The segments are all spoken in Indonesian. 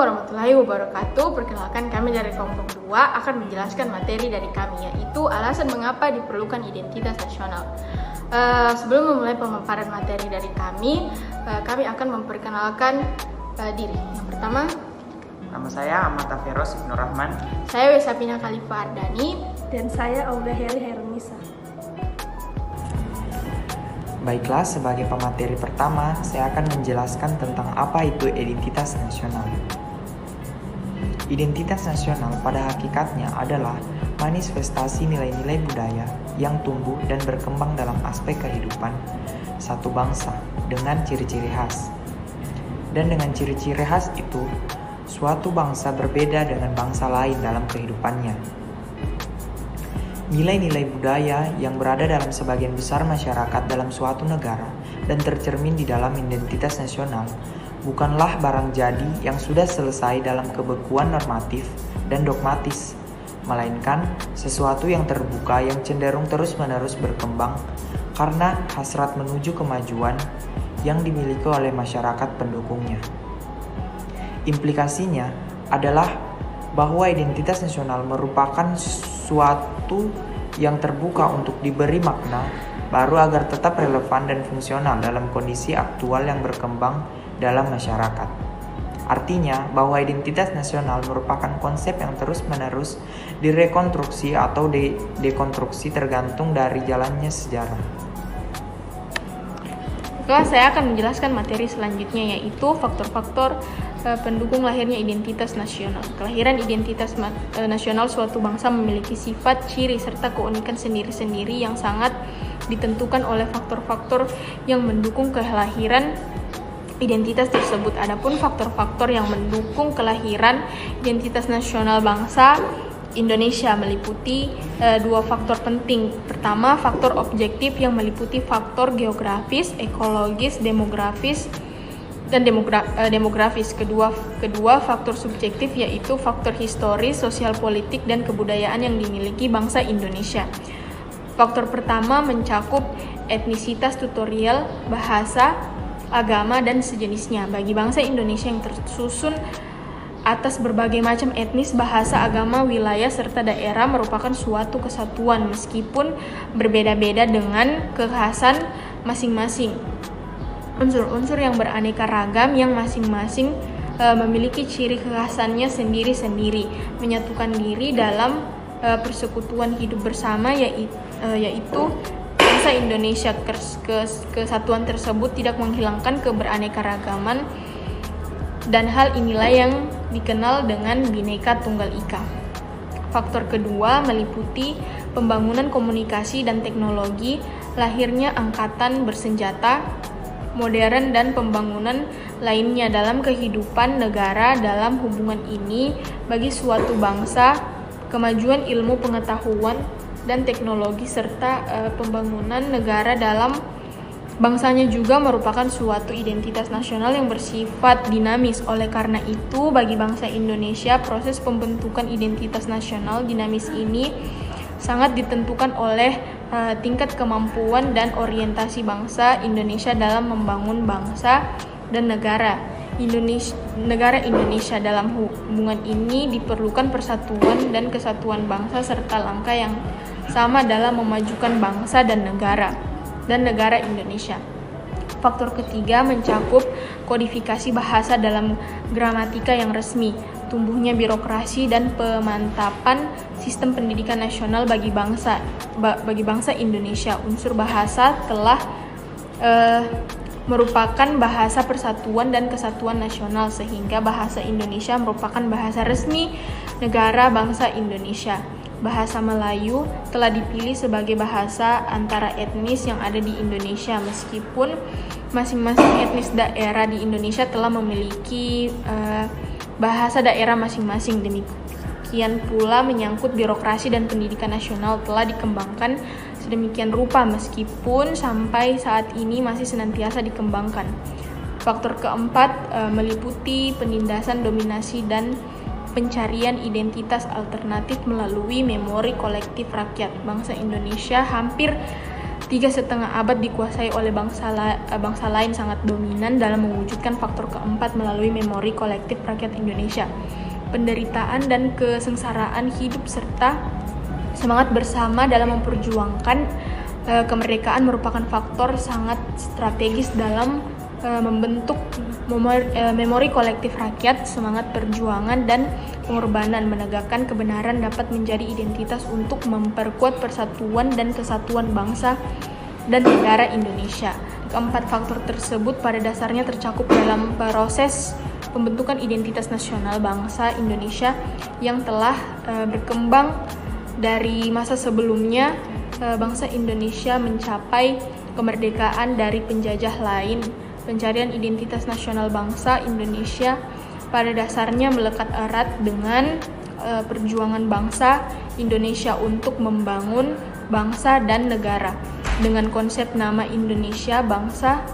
warahmatullahi wabarakatuh. Perkenalkan, kami dari kelompok 2 akan menjelaskan materi dari kami, yaitu alasan mengapa diperlukan identitas nasional. Sebelum memulai pemaparan materi dari kami akan memperkenalkan diri. Yang pertama, nama saya Ahmad Aferos Ibnu Rahman. Saya Wesapina Khalifa Ardani. Dan saya Auda Heli Herunisa. Baiklah, sebagai pemateri pertama, saya akan menjelaskan tentang apa itu identitas nasional. Identitas nasional pada hakikatnya adalah manifestasi nilai-nilai budaya yang tumbuh dan berkembang dalam aspek kehidupan satu bangsa dengan ciri-ciri khas. Dan dengan ciri-ciri khas itu, suatu bangsa berbeda dengan bangsa lain dalam kehidupannya. Nilai-nilai budaya yang berada dalam sebagian besar masyarakat dalam suatu negara dan tercermin di dalam identitas nasional bukanlah barang jadi yang sudah selesai dalam kebekuan normatif dan dogmatis, melainkan sesuatu yang terbuka yang cenderung terus-menerus berkembang karena hasrat menuju kemajuan yang dimiliki oleh masyarakat pendukungnya. Implikasinya adalah bahwa identitas nasional merupakan suatu yang terbuka untuk diberi makna baru agar tetap relevan dan fungsional dalam kondisi aktual yang berkembang dalam masyarakat. Artinya bahwa identitas nasional merupakan konsep yang terus-menerus direkonstruksi atau dekonstruksi tergantung dari jalannya sejarah. Saya akan menjelaskan materi selanjutnya, yaitu faktor-faktor pendukung lahirnya identitas nasional. Kelahiran identitas nasional suatu bangsa memiliki sifat, ciri, serta keunikan sendiri-sendiri yang sangat ditentukan oleh faktor-faktor yang mendukung kelahiran identitas tersebut. Adapun faktor-faktor yang mendukung kelahiran identitas nasional bangsa Indonesia meliputi dua faktor penting. Pertama, faktor objektif yang meliputi faktor geografis, ekologis, demografis, dan demografis. Kedua faktor subjektif, yaitu faktor historis, sosial politik, dan kebudayaan yang dimiliki bangsa Indonesia. Faktor pertama mencakup etnisitas, tutorial, bahasa, agama, dan sejenisnya. Bagi bangsa Indonesia yang tersusun atas berbagai macam etnis, bahasa, agama, wilayah, serta daerah merupakan suatu kesatuan meskipun berbeda-beda dengan kekhasan masing-masing. Unsur-unsur yang beraneka ragam yang masing-masing memiliki ciri kekhasannya sendiri-sendiri, menyatukan diri dalam persekutuan hidup bersama, yaitu bangsa Indonesia. Kesatuan tersebut tidak menghilangkan keberaneka-ragaman, dan hal inilah yang dikenal dengan Bhinneka Tunggal Ika. Faktor kedua meliputi pembangunan komunikasi dan teknologi, lahirnya angkatan bersenjata modern, dan pembangunan lainnya dalam kehidupan negara. Dalam hubungan ini, bagi suatu bangsa, kemajuan ilmu pengetahuan dan teknologi serta pembangunan negara dalam bangsanya juga merupakan suatu identitas nasional yang bersifat dinamis. Oleh karena itu, bagi bangsa Indonesia, proses pembentukan identitas nasional dinamis ini sangat ditentukan oleh tingkat kemampuan dan orientasi bangsa Indonesia dalam membangun bangsa dan negara Indonesia. Dalam hubungan ini diperlukan persatuan dan kesatuan bangsa serta langkah yang sama dalam memajukan bangsa dan negara Indonesia. Faktor ketiga mencakup kodifikasi bahasa dalam gramatika yang resmi, tumbuhnya birokrasi, dan pemantapan sistem pendidikan nasional bagi bangsa Indonesia. Unsur bahasa telah merupakan bahasa persatuan dan kesatuan nasional, sehingga bahasa Indonesia merupakan bahasa resmi negara bangsa Indonesia. Bahasa Melayu telah dipilih sebagai bahasa antara etnis yang ada di Indonesia, meskipun masing-masing etnis daerah di Indonesia telah memiliki bahasa daerah masing-masing. Demikian pula menyangkut birokrasi dan pendidikan nasional telah dikembangkan sedemikian rupa, meskipun sampai saat ini masih senantiasa dikembangkan. Faktor keempat meliputi penindasan dominasi dan pencarian identitas alternatif melalui memori kolektif rakyat. Bangsa Indonesia hampir 3,5 abad dikuasai oleh bangsa lain sangat dominan dalam mewujudkan faktor keempat melalui memori kolektif rakyat Indonesia. Penderitaan dan kesengsaraan hidup serta semangat bersama dalam memperjuangkan kemerdekaan merupakan faktor sangat strategis dalam membentuk memori kolektif rakyat. Semangat perjuangan dan pengorbanan menegakkan kebenaran dapat menjadi identitas untuk memperkuat persatuan dan kesatuan bangsa dan negara Indonesia. Keempat faktor tersebut pada dasarnya tercakup dalam proses pembentukan identitas nasional bangsa Indonesia yang telah berkembang dari masa sebelumnya. Bangsa Indonesia mencapai kemerdekaan dari penjajah lain. Pencarian identitas nasional bangsa Indonesia pada dasarnya melekat erat dengan perjuangan bangsa Indonesia untuk membangun bangsa dan negara. Dengan konsep nama Indonesia, bangsa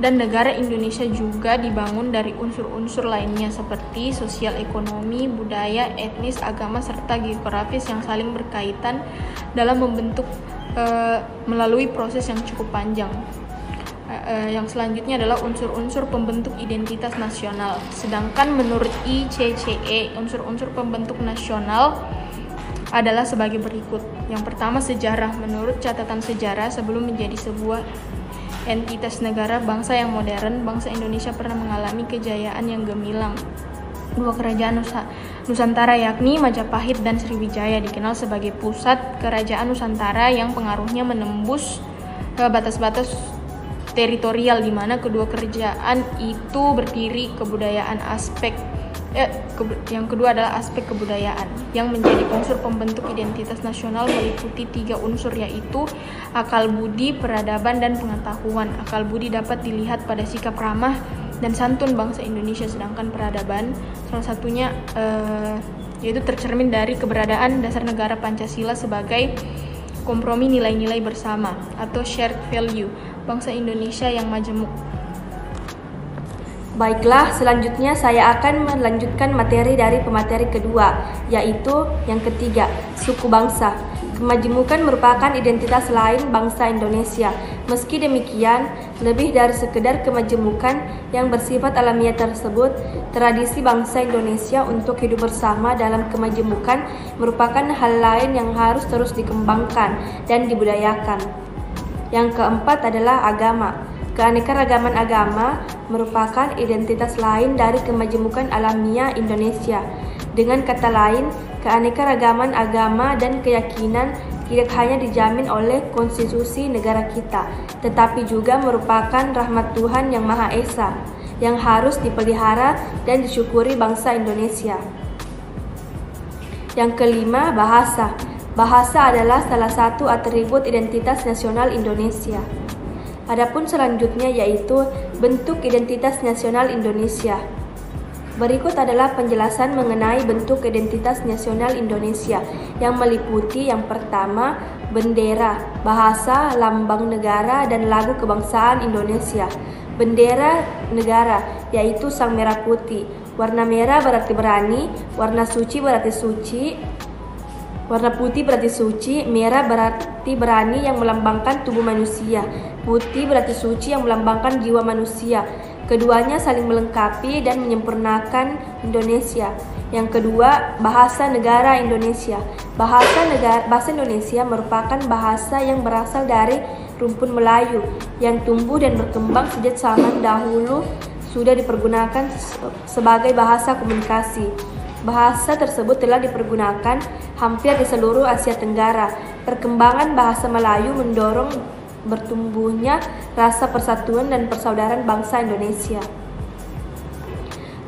dan negara Indonesia juga dibangun dari unsur-unsur lainnya seperti sosial, ekonomi, budaya, etnis, agama, serta geografis yang saling berkaitan dalam membentuk melalui proses yang cukup panjang. Yang selanjutnya adalah unsur-unsur pembentuk identitas nasional. Sedangkan menurut ICCE, unsur-unsur pembentuk nasional adalah sebagai berikut. Yang pertama, sejarah. Menurut catatan sejarah, sebelum menjadi sebuah entitas negara bangsa yang modern, bangsa Indonesia pernah mengalami kejayaan yang gemilang. Dua kerajaan Nusantara yakni Majapahit dan Sriwijaya dikenal sebagai pusat kerajaan Nusantara yang pengaruhnya menembus batas-batas teritorial, di mana kedua kerajaan itu berdiri kebudayaan yang kedua adalah aspek kebudayaan yang menjadi unsur pembentuk identitas nasional meliputi 3 unsur, yaitu akal budi, peradaban, dan pengetahuan. Akal budi dapat dilihat pada sikap ramah dan santun bangsa Indonesia, sedangkan peradaban salah satunya yaitu tercermin dari keberadaan dasar negara Pancasila sebagai kompromi nilai-nilai bersama atau shared value bangsa Indonesia yang majemuk. Baiklah, selanjutnya saya akan melanjutkan materi dari pemateri kedua, yaitu yang ketiga, suku bangsa. Kemajemukan merupakan identitas lain bangsa Indonesia. Meski demikian, lebih dari sekedar kemajemukan yang bersifat alamiah tersebut, tradisi bangsa Indonesia untuk hidup bersama dalam kemajemukan merupakan hal lain yang harus terus dikembangkan dan dibudayakan. Yang keempat adalah agama. Keanekaragaman agama merupakan identitas lain dari kemajemukan alamiah Indonesia. Dengan kata lain, keanekaragaman agama dan keyakinan tidak hanya dijamin oleh konstitusi negara kita, tetapi juga merupakan rahmat Tuhan Yang Maha Esa yang harus dipelihara dan disyukuri bangsa Indonesia. Yang kelima, bahasa. Bahasa adalah salah satu atribut identitas nasional Indonesia. Adapun selanjutnya yaitu bentuk identitas nasional Indonesia. Berikut adalah penjelasan mengenai bentuk identitas nasional Indonesia yang meliputi yang pertama, bendera, bahasa, lambang negara, dan lagu kebangsaan Indonesia. Bendera negara yaitu sang merah putih. Warna merah berarti berani, warna suci berarti suci, warna putih berarti suci, merah berarti berani yang melambangkan tubuh manusia, putih berarti suci yang melambangkan jiwa manusia. Keduanya saling melengkapi dan menyempurnakan Indonesia. Yang kedua, bahasa negara Indonesia. Bahasa Indonesia merupakan bahasa yang berasal dari rumpun Melayu yang tumbuh dan berkembang sejak zaman dahulu sudah dipergunakan sebagai bahasa komunikasi. Bahasa tersebut telah dipergunakan hampir di seluruh Asia Tenggara. Perkembangan bahasa Melayu mendorong bertumbuhnya rasa persatuan dan persaudaraan bangsa Indonesia.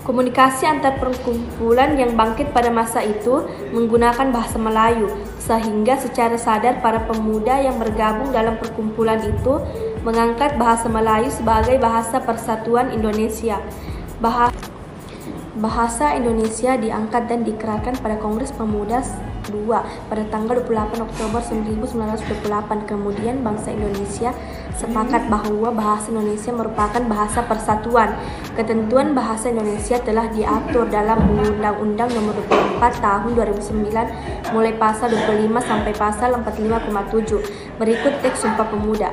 Komunikasi antar perkumpulan yang bangkit pada masa itu menggunakan bahasa Melayu, sehingga secara sadar para pemuda yang bergabung dalam perkumpulan itu mengangkat bahasa Melayu sebagai bahasa persatuan Indonesia. Bahasa Indonesia diangkat dan dikerahkan pada Kongres Pemuda kedua pada tanggal 28 Oktober 1928. Kemudian bangsa Indonesia sepakat bahwa bahasa Indonesia merupakan bahasa persatuan. Ketentuan bahasa Indonesia telah diatur dalam Undang-Undang Nomor 24 Tahun 2009 mulai pasal 25 sampai pasal 45,7. Berikut teks Sumpah Pemuda.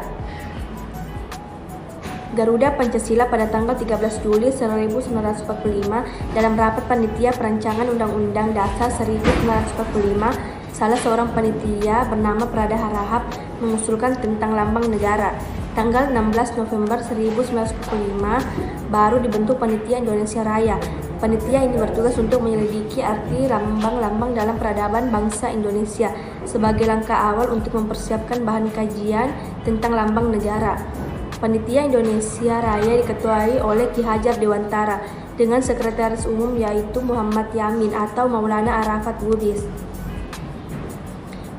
Garuda Pancasila pada tanggal 13 Juli 1945 dalam rapat panitia perancangan Undang-Undang Dasar 1945, salah seorang panitia bernama Prada Harahap mengusulkan tentang lambang negara. Tanggal 16 November 1945 baru dibentuk Panitia Indonesia Raya. Panitia ini bertugas untuk menyelidiki arti lambang-lambang dalam peradaban bangsa Indonesia sebagai langkah awal untuk mempersiapkan bahan kajian tentang lambang negara. Panitia Indonesia Raya diketuai oleh Ki Hajar Dewantara dengan sekretaris umum yaitu Muhammad Yamin atau Maulana Arafat Lubis.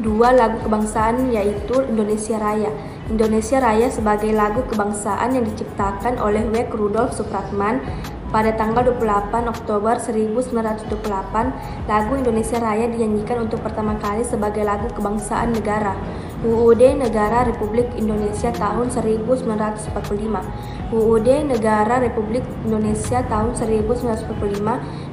2. Lagu kebangsaan yaitu Indonesia Raya. Indonesia Raya sebagai lagu kebangsaan yang diciptakan oleh W. Rudolf Supratman pada tanggal 28 Oktober 1928. Lagu Indonesia Raya dinyanyikan untuk pertama kali sebagai lagu kebangsaan negara. UUD Negara Republik Indonesia tahun 1945. UUD Negara Republik Indonesia tahun 1945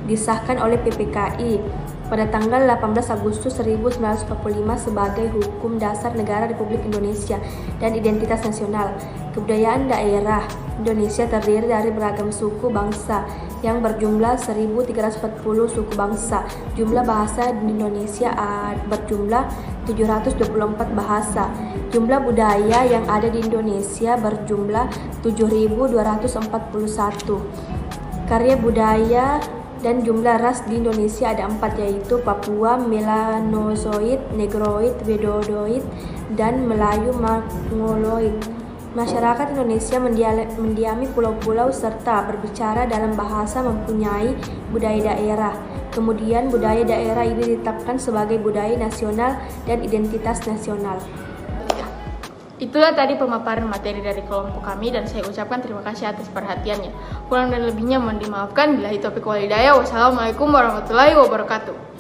disahkan oleh PPKI pada tanggal 18 Agustus 1945 sebagai Hukum Dasar Negara Republik Indonesia dan Identitas Nasional. Kebudayaan daerah Indonesia terdiri dari beragam suku bangsa yang berjumlah 1.340 suku bangsa. Jumlah bahasa di Indonesia berjumlah 724 bahasa. Jumlah budaya yang ada di Indonesia berjumlah 7.241. Karya budaya dan jumlah ras di Indonesia ada 4, yaitu Papua, Melanozoid, Negroid, Wedodoid, dan Melayu Mongoloid. Masyarakat Indonesia mendiami pulau-pulau serta berbicara dalam bahasa mempunyai budaya daerah. Kemudian budaya daerah ini ditetapkan sebagai budaya nasional dan identitas nasional. Itulah tadi pemaparan materi dari kelompok kami dan saya ucapkan terima kasih atas perhatiannya. Kurang dan lebihnya mohon dimaafkan. Billahi taufiq wal hidayah. Wassalamualaikum warahmatullahi wabarakatuh.